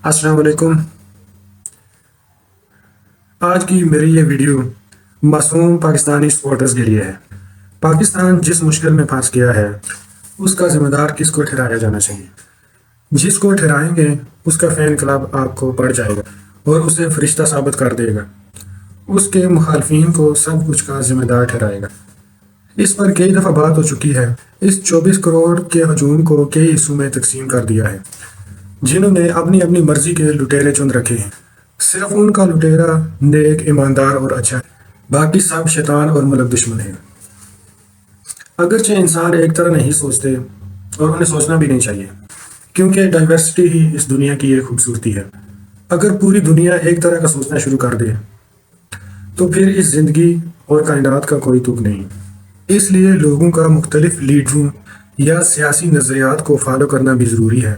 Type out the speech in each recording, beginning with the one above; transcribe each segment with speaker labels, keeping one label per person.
Speaker 1: السلام علیکم۔ آج کی میری یہ ویڈیو معصوم پاکستانی سپورٹرز کے لیے ہے۔ پاکستان جس مشکل میں پھنس گیا ہے اس کا ذمہ دار کس کو ٹھہرایا جانا چاہیے؟ جس کو ٹھہرائیں گے اس کا فین کلب آپ کو پڑ جائے گا اور اسے فرشتہ ثابت کر دے گا، اس کے مخالفین کو سب کچھ کا ذمہ دار ٹھہرائے گا۔ اس پر کئی دفعہ بات ہو چکی ہے۔ اس 24 کروڑ کے ہجوم کو کئی حصوں میں تقسیم کر دیا ہے، جنہوں نے اپنی اپنی مرضی کے لٹیرے چن رکھے ہیں۔ صرف ان کا لٹیرا نیک، ایماندار اور اچھا ہے، باقی سب شیطان اور ملک دشمن ہیں۔ اگرچہ انسان ایک طرح نہیں سوچتے اور انہیں سوچنا بھی نہیں چاہیے، کیونکہ ڈائیورسٹی ہی اس دنیا کی ایک خوبصورتی ہے۔ اگر پوری دنیا ایک طرح کا سوچنا شروع کر دے تو پھر اس زندگی اور کائنات کا کوئی تک نہیں۔ اس لیے لوگوں کا مختلف لیڈروں یا سیاسی نظریات کو فالو کرنا بھی ضروری ہے۔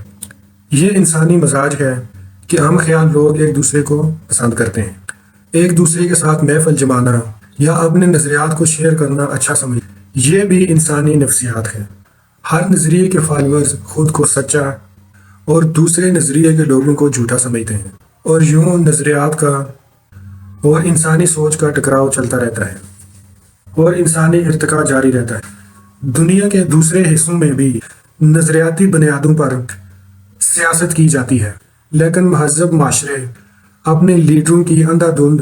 Speaker 1: یہ انسانی مزاج ہے کہ ہم خیال لوگ ایک دوسرے کو پسند کرتے ہیں، ایک دوسرے کے ساتھ محفل جمانا یا اپنے نظریات کو شیئر کرنا اچھا سمجھتے ہیں۔ یہ بھی انسانی نفسیات ہے۔ ہر نظریے کے فالوورز خود کو سچا اور دوسرے نظریے کے لوگوں کو جھوٹا سمجھتے ہیں، اور یوں نظریات کا اور انسانی سوچ کا ٹکراؤ چلتا رہتا ہے اور انسانی ارتقاء جاری رہتا ہے۔ دنیا کے دوسرے حصوں میں بھی نظریاتی بنیادوں پر سیاست کی جاتی ہے، لیکن مہذب معاشرے اپنے لیڈروں کی اندھا دھند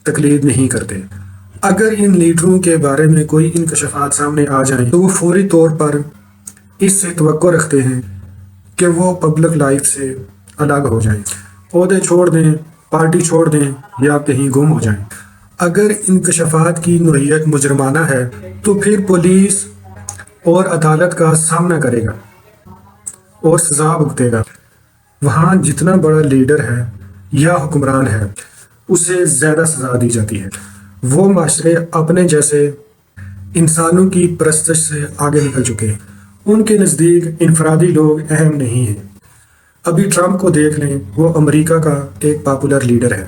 Speaker 1: تقلید نہیں کرتے۔ اگر ان لیڈروں کے بارے میں کوئی انکشافات سامنے آ جائیں تو وہ فوری طور پر اس سے توقع رکھتے ہیں کہ وہ پبلک لائف سے الگ ہو جائیں، عہدے چھوڑ دیں، پارٹی چھوڑ دیں یا کہیں گم ہو جائیں۔ اگر انکشافات کی نوعیت مجرمانہ ہے تو پھر پولیس اور عدالت کا سامنا کرے گا اور سزا بھگتے گا۔ وہاں جتنا بڑا لیڈر ہے یا حکمران ہے اسے زیادہ سزا دی جاتی ہے۔ وہ معاشرے اپنے جیسے انسانوں کی پرستش سے آگے نکل چکے ہیں۔ ان کے نزدیک انفرادی لوگ اہم نہیں ہیں۔ ابھی ٹرمپ کو دیکھ لیں، وہ امریکہ کا ایک پاپولر لیڈر ہے،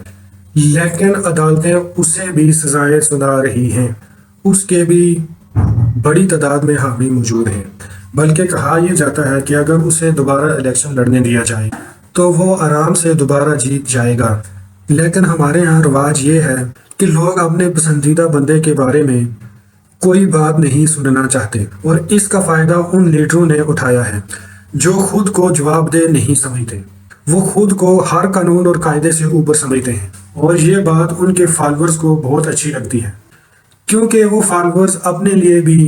Speaker 1: لیکن عدالتیں اسے بھی سزائیں سنا رہی ہیں، اس کے بھی بڑی تعداد میں حامی موجود ہیں۔ بلکہ کہا یہ جاتا ہے کہ اگر اسے دوبارہ الیکشن لڑنے دیا جائے تو وہ آرام سے دوبارہ جیت جائے گا۔ لیکن ہمارے ہاں رواج یہ ہے کہ لوگ اپنے پسندیدہ بندے کے بارے میں کوئی بات نہیں سننا چاہتے، اور اس کا فائدہ ان لیڈروں نے اٹھایا ہے جو خود کو جواب دہ نہیں سمجھتے۔ وہ خود کو ہر قانون اور قاعدے سے اوپر سمجھتے ہیں، اور یہ بات ان کے فالوورز کو بہت اچھی لگتی ہے، کیونکہ وہ فالوورز اپنے لیے بھی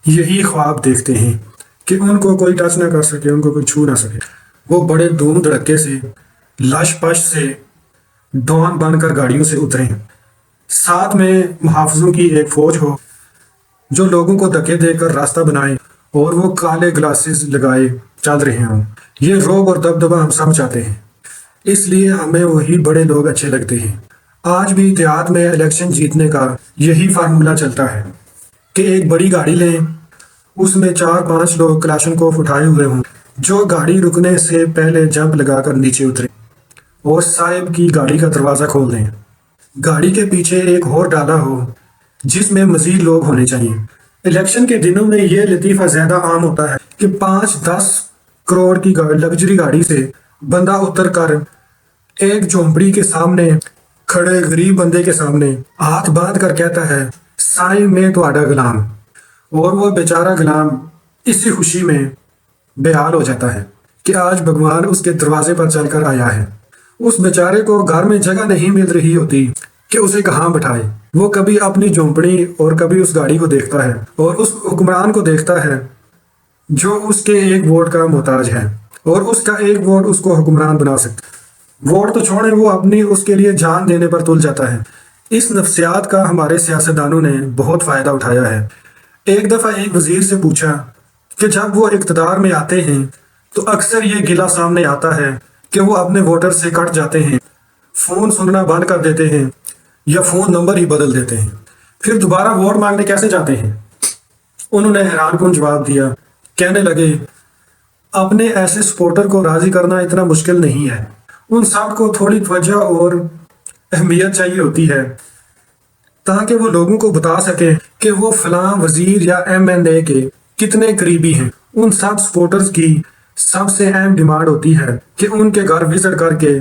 Speaker 1: یہی خواب دیکھتے ہیں کہ ان کو کوئی ٹچ نہ کر سکے، ان کو کوئی چھو نہ سکے۔ وہ بڑے دھوم دھڑکے سے، لش پش سے، ڈان بن کر گاڑیوں سے اتریں، ساتھ میں محافظوں کی ایک فوج ہو جو لوگوں کو دھکے دے کر راستہ بنائے، اور وہ کالے گلاسز لگائے چل رہے ہوں۔ یہ روب اور دبدبہ ہم سب چاہتے ہیں، اس لیے ہمیں وہی بڑے لوگ اچھے لگتے ہیں۔ آج بھی دیہات میں الیکشن جیتنے کا یہی فارمولہ چلتا ہے کہ ایک بڑی گاڑی لیں، اس میں 4-5 لوگ کلاشنکوف اٹھائے ہوئے ہوں، جو گاڑی رکنے سے پہلے جمپ لگا کر نیچے اتریں اور صاحب کی گاڑی کا دروازہ کھول دیں۔ گاڑی کے پیچھے ایک اور ڈالا ہو جس میں مزید لوگ ہونے چاہیے۔ الیکشن کے دنوں میں یہ لطیفہ زیادہ عام ہوتا ہے کہ 5-10 کروڑ کی لگژری گاڑی سے بندہ اتر کر ایک جھونپڑی کے سامنے کھڑے غریب بندے کے سامنے ہاتھ باندھ کر کہتا ہے، سائیں میں تہاڈا غلام، اور وہ بیچارہ غلام اسی خوشی میں بے حال ہو جاتا ہے کہ آج بھگوان اس کے دروازے پر چل کر آیا ہے۔ اس بیچارے کو گھر میں جگہ نہیں مل رہی ہوتی کہ اسے کہاں بٹھائے۔ وہ کبھی اپنی جھونپڑی اور کبھی اس گاڑی کو دیکھتا ہے اور اس حکمران کو دیکھتا ہے جو اس کے ایک ووٹ کا محتاج ہے، اور اس کا ایک ووٹ اس کو حکمران بنا سکتا ہے۔ ووٹ تو چھوڑیں، وہ اپنی اس کے لیے جان دینے پر تل جاتا ہے۔ اس نفسیات کا ہمارے سیاستدانوں نے بہت فائدہ اٹھایا ہے۔ ایک دفعہ ایک وزیر سے پوچھا کہ جب وہ اقتدار میں آتے ہیں تو اکثر یہ گلہ سامنے آتا ہے کہ وہ اپنے ووٹر سے کٹ جاتے ہیں، فون سننا بند کر دیتے ہیں یا فون نمبر ہی بدل دیتے ہیں، پھر دوبارہ ووٹ مانگنے کیسے جاتے ہیں؟ انہوں نے حیران کن جواب دیا، کہنے لگے، اپنے ایسے سپورٹر کو راضی کرنا اتنا مشکل نہیں ہے۔ ان سب کو تھوڑی توجہ اور اہمیت چاہیے ہوتی ہے تاکہ وہ لوگوں کو بتا سکیں کہ وہ فلاں وزیر یا ایم این اے کے کتنے قریبی ہیں۔ ان سب سپورٹرز کی سب سے اہم ڈیمانڈ ہوتی ہے کہ ان کے گھر وزٹ کر کے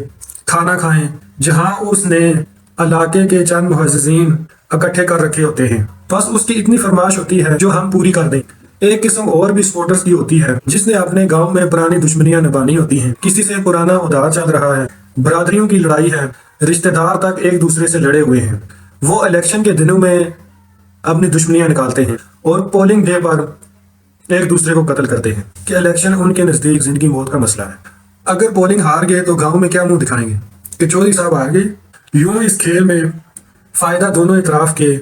Speaker 1: کھانا کھائیں، جہاں اس نے علاقے کے چند معززین اکٹھے کر رکھے ہوتے ہیں۔ بس اس کی اتنی فرمائش ہوتی ہے جو ہم پوری کر دیں۔ ایک قسم اور بھی سپورٹرز کی ہوتی ہے جس نے اپنے گاؤں میں پرانی دشمنیاں نبھانی ہوتی ہیں، کسی سے پرانا ادار چل رہا ہے، برادریوں کی لڑائی ہے، رشتہ دار تک ایک دوسرے سے لڑے ہوئے ہیں۔ وہ الیکشن کے دنوں میں اپنی دشمنیاں نکالتے ہیں اور پولنگ ڈے پر ایک دوسرے کو قتل کرتے ہیں کہ الیکشن ان کے نزدیک زندگی موت کا مسئلہ ہے۔ اگر پولنگ ہار گئے تو گاؤں میں کیا منہ دکھائیں گے کہ چودھری صاحب آ گئے؟ یوں اس کھیل میں فائدہ دونوں اطراف کے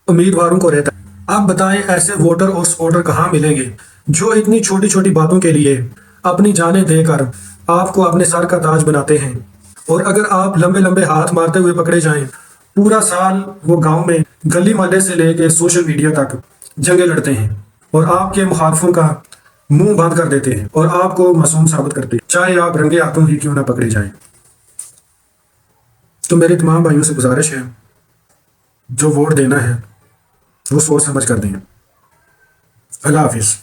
Speaker 1: امیدواروں کو رہتا ہے۔ اب بتائیں ایسے ووٹر اور سپورٹر کہاں ملیں گے جو اتنی چھوٹی چھوٹی باتوں کے لیے اپنی جانیں دے کر آپ کو اپنے سر کا تاج بناتے ہیں، اور اگر آپ لمبے لمبے ہاتھ مارتے ہوئے پکڑے جائیں، پورا سال وہ گاؤں میں گلی محلے سے لے کے سوشل میڈیا تک جنگیں لڑتے ہیں اور آپ کے مخالفوں کا منہ بند کر دیتے ہیں اور آپ کو معصوم ثابت کرتے ہیں، چاہے آپ رنگے ہاتھوں ہی کیوں نہ پکڑے جائیں۔ تو میرے تمام بھائیوں سے گزارش ہے، جو ووٹ دینا ہے وہ سوچ سمجھ کر دیں۔ اللہ حافظ۔